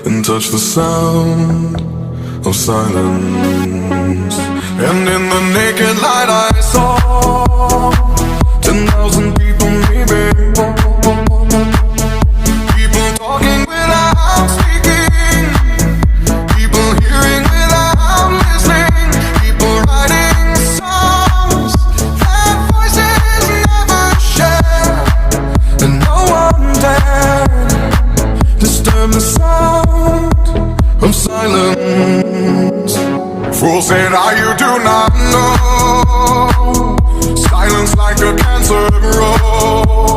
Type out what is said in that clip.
and touch the sound of silence. And in the naked light I saw 10,000 people, maybe. People talking without speaking, people hearing without listening, people writing songs that voices never share, and no one dared disturb the sound of silence. Fool said, you do not know. Silence like a cancer grows.